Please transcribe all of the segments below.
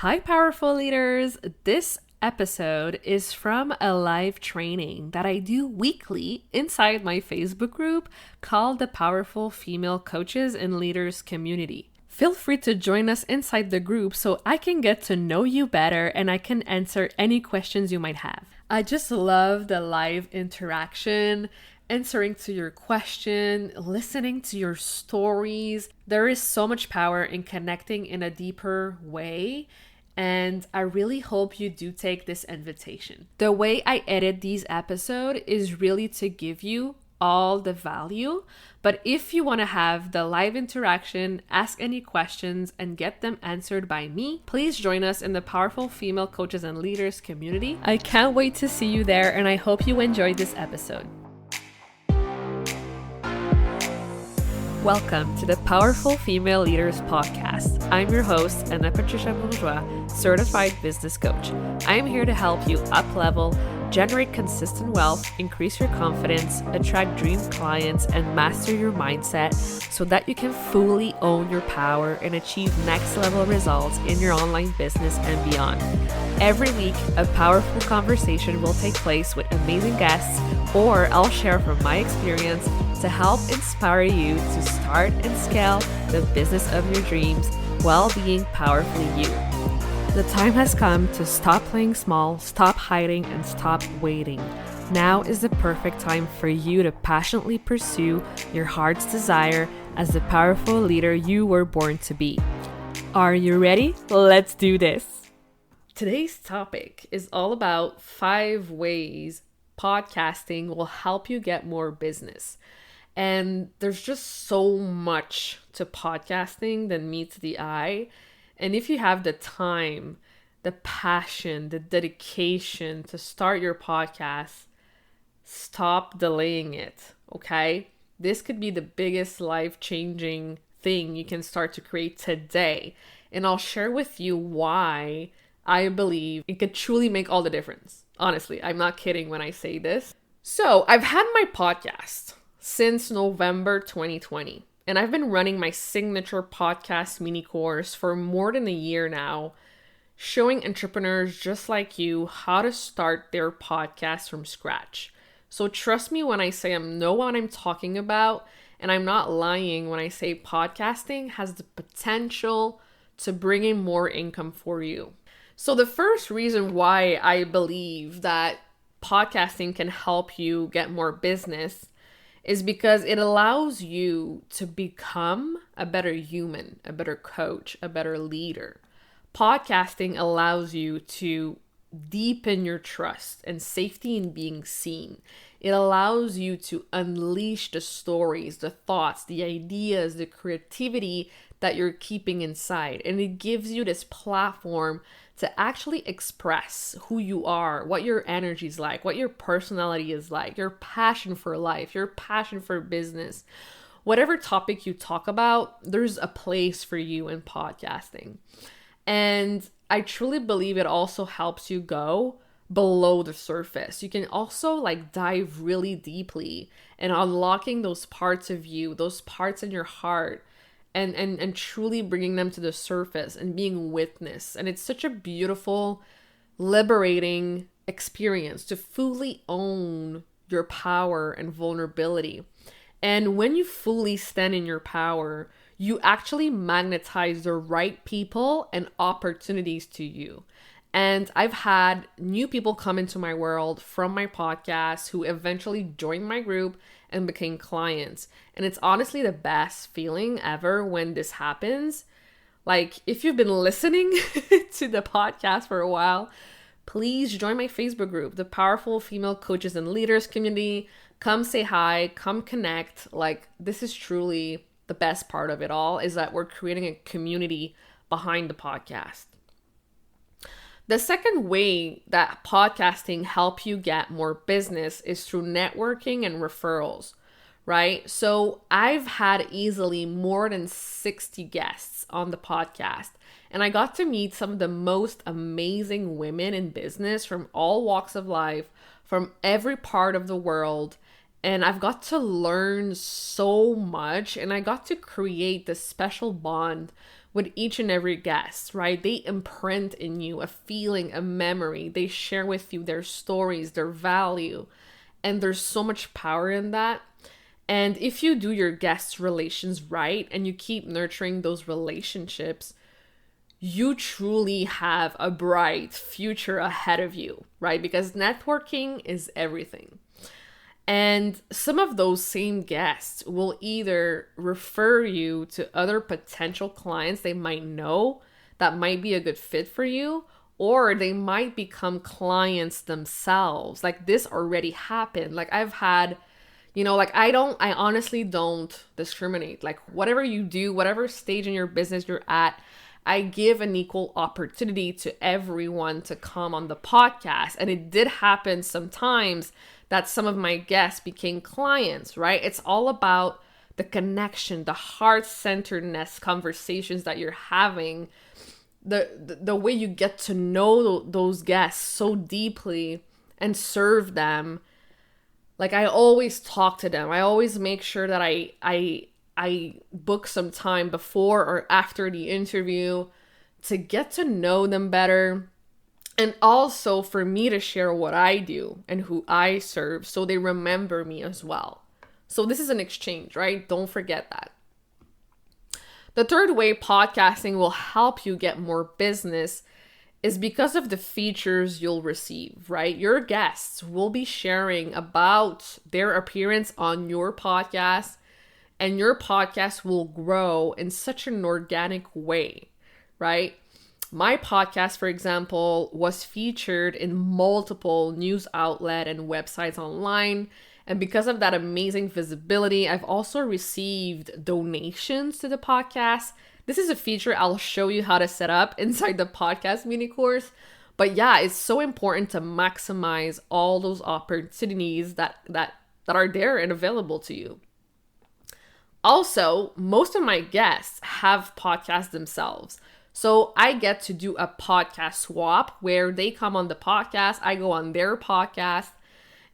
Hi, powerful leaders. This episode is from a live training that I do weekly inside my Facebook group called the Powerful Female Coaches and Leaders Community. Feel free to join us inside the group so I can get to know you better and I can answer any questions you might have. I just love the live interaction, answering to your question, listening to your stories. There is so much power in connecting in a deeper way, and I really hope you do take this invitation. The way I edit these episodes is really to give you all the value, but if you want to have the live interaction, ask any questions, and get them answered by me, please join us in the Powerful Female Coaches and Leaders community. I can't wait to see you there, and I hope you enjoyed this episode. Welcome to the Powerful Female Leaders Podcast. I'm your host, Anna Patricia Bourgeois, certified business coach. I am here to help you up-level, generate consistent wealth, increase your confidence, attract dream clients, and master your mindset so that you can fully own your power and achieve next-level results in your online business and beyond. Every week, a powerful conversation will take place with amazing guests, or I'll share from my experience to help inspire you to start and scale the business of your dreams while being powerfully you. The time has come to stop playing small, stop hiding, and stop waiting. Now is the perfect time for you to passionately pursue your heart's desire as the powerful leader you were born to be. Are you ready? Let's do this. Today's topic is all about 5 ways podcasting will help you get more business. And there's just so much to podcasting that meets the eye. And if you have the time, the passion, the dedication to start your podcast, stop delaying it, okay? This could be the biggest life-changing thing you can start to create today. And I'll share with you why I believe it could truly make all the difference. Honestly, I'm not kidding when I say this. So I've had my podcast since November 2020. And I've been running my signature podcast mini course for more than a year now, showing entrepreneurs just like you how to start their podcast from scratch. So trust me when I say I know what I'm talking about, and I'm not lying when I say podcasting has the potential to bring in more income for you. So the first reason why I believe that podcasting can help you get more business is because it allows you to become a better human, a better coach, a better leader. Podcasting allows you to deepen your trust and safety in being seen. It allows you to unleash the stories, the thoughts, the ideas, the creativity that you're keeping inside. And it gives you this platform to actually express who you are, what your energy is like, what your personality is like, your passion for life, your passion for business. Whatever topic you talk about, there's a place for you in podcasting. And I truly believe it also helps you go below the surface. You can also dive really deeply and unlocking those parts of you, those parts in your heart, and truly bringing them to the surface and being witness. And it's such a beautiful, liberating experience to fully own your power and vulnerability. And when you fully stand in your power, you actually magnetize the right people and opportunities to you. And I've had new people come into my world from my podcast who eventually joined my group and became clients. And it's honestly the best feeling ever when this happens. If you've been listening to the podcast for a while, please join my Facebook group, the Powerful Female Coaches and Leaders Community. Come say hi, come connect. This is truly the best part of it all, is that we're creating a community behind the podcast. The second way that podcasting helps you get more business is through networking and referrals, right? So I've had easily more than 60 guests on the podcast, and I got to meet some of the most amazing women in business from all walks of life, from every part of the world. And I've got to learn so much, and I got to create this special bond with each and every guest, right? They imprint in you a feeling, a memory. They share with you their stories, their value. And there's so much power in that. And if you do your guest relations right and you keep nurturing those relationships, you truly have a bright future ahead of you, right? Because networking is everything. And some of those same guests will either refer you to other potential clients they might know that might be a good fit for you, or they might become clients themselves. Like this already happened. Like I've had, I honestly don't discriminate. Like whatever you do, whatever stage in your business you're at, I give an equal opportunity to everyone to come on the podcast. And it did happen sometimes that some of my guests became clients, right? It's all about the connection, the heart-centeredness conversations that you're having, the way you get to know those guests so deeply and serve them. Like I always talk to them. I always make sure that I book some time before or after the interview to get to know them better. And also for me to share what I do and who I serve so they remember me as well. So this is an exchange, right? Don't forget that. The third way podcasting will help you get more business is because of the features you'll receive, right? Your guests will be sharing about their appearance on your podcast, and your podcast will grow in such an organic way, right? My podcast, for example, was featured in multiple news outlets and websites online. And because of that amazing visibility, I've also received donations to the podcast. This is a feature I'll show you how to set up inside the podcast mini course. But yeah, it's so important to maximize all those opportunities that are there and available to you. Also, most of my guests have podcasts themselves. So I get to do a podcast swap where they come on the podcast, I go on their podcast,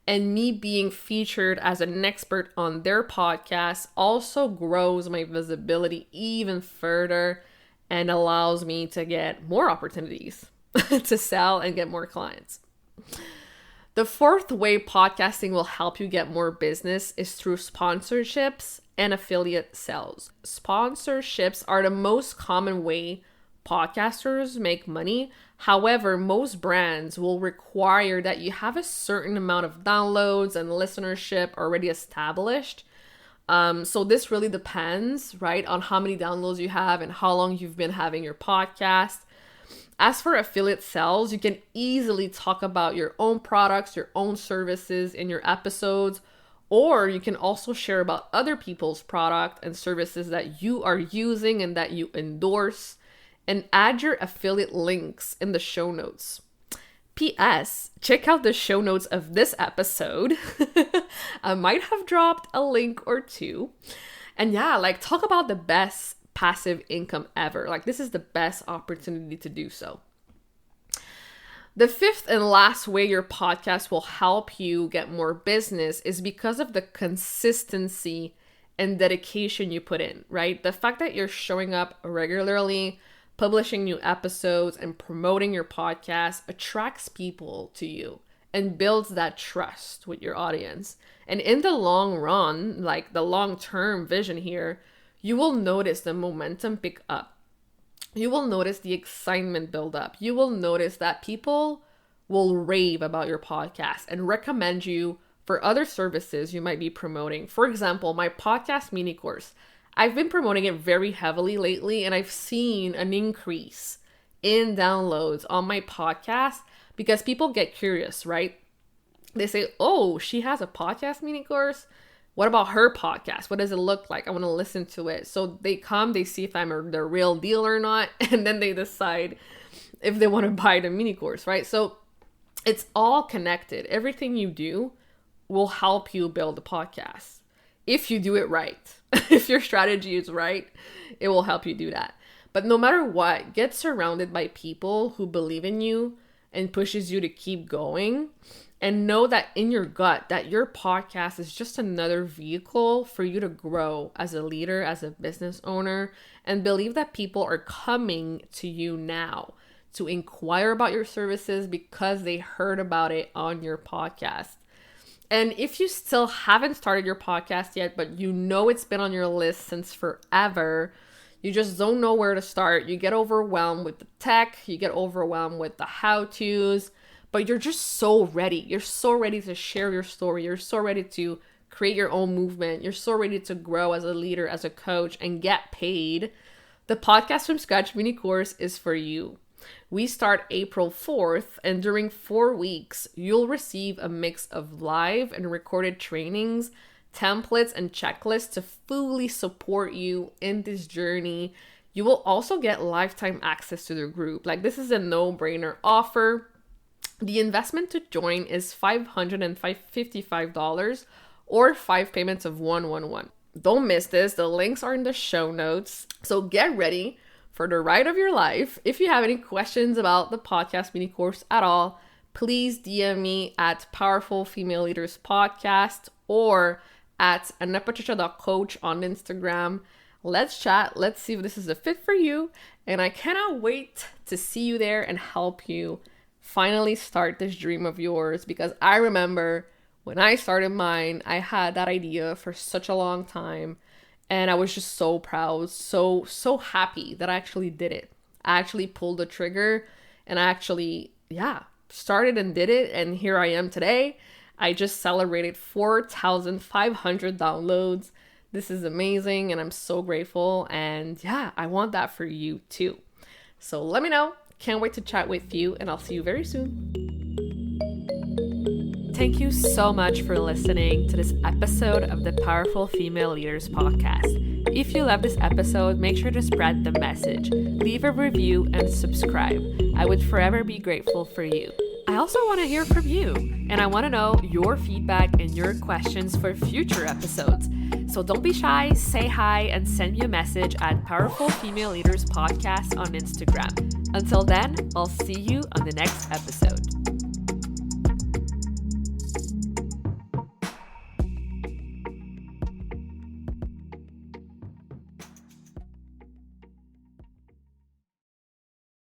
and me being featured as an expert on their podcast also grows my visibility even further and allows me to get more opportunities to sell and get more clients. The fourth way podcasting will help you get more business is through sponsorships and affiliate sales. Sponsorships are the most common way podcasters make money. However, most brands will require that you have a certain amount of downloads and listenership already established. So this really depends, right, on how many downloads you have and how long you've been having your podcast. As for affiliate sales, you can easily talk about your own products, your own services in your episodes, or you can also share about other people's product and services that you are using and that you endorse, and add your affiliate links in the show notes. P.S. Check out the show notes of this episode. I might have dropped a link or two. And yeah, like talk about the best passive income ever. Like this is the best opportunity to do so. The fifth and last way your podcast will help you get more business is because of the consistency and dedication you put in, right? The fact that you're showing up regularly, publishing new episodes, and promoting your podcast attracts people to you and builds that trust with your audience. And in the long run, like the long-term vision here, you will notice the momentum pick up. You will notice the excitement build up. You will notice that people will rave about your podcast and recommend you for other services you might be promoting. For example, my podcast mini course. I've been promoting it very heavily lately, and I've seen an increase in downloads on my podcast because people get curious, right? They say, oh, she has a podcast mini course. What about her podcast? What does it look like? I want to listen to it. So they come, they see if I'm the real deal or not, and then they decide if they want to buy the mini course, right? So it's all connected. Everything you do will help you build a podcast. If you do it right, if your strategy is right, it will help you do that. But no matter what, get surrounded by people who believe in you and pushes you to keep going. And know that in your gut that your podcast is just another vehicle for you to grow as a leader, as a business owner, and believe that people are coming to you now to inquire about your services because they heard about it on your podcast. And if you still haven't started your podcast yet, but you know it's been on your list since forever, you just don't know where to start. You get overwhelmed with the tech, you get overwhelmed with the how-tos, but you're just so ready. You're so ready to share your story. You're so ready to create your own movement. You're so ready to grow as a leader, as a coach, and get paid. The Podcast from Scratch mini course is for you. We start April 4th, and during 4 weeks, you'll receive a mix of live and recorded trainings, templates, and checklists to fully support you in this journey. You will also get lifetime access to the group. Like, this is a no-brainer offer. The investment to join is $555 or 5 payments of $111. Don't miss this. The links are in the show notes. So get ready for the ride of your life. If you have any questions about the podcast mini course at all, please DM me at Powerful Female Leaders Podcast or at anapatricia.coach on Instagram. Let's chat. Let's see if this is a fit for you. And I cannot wait to see you there and help you finally start this dream of yours, because I remember when I started mine, I had that idea for such a long time, and I was just so proud, so happy that I actually did it. I actually pulled the trigger, and I actually, started and did it, and here I am today. I just celebrated 4,500 downloads. This is amazing, and I'm so grateful, and I want that for you too. So let me know. Can't wait to chat with you, and I'll see you very soon. Thank you so much for listening to this episode of the Powerful Female Leaders Podcast. If you love this episode, make sure to spread the message, leave a review, and subscribe. I would forever be grateful for you. I also want to hear from you, and I want to know your feedback and your questions for future episodes. So don't be shy, say hi, and send me a message at Powerful Female Leaders Podcast on Instagram. Until then, I'll see you on the next episode.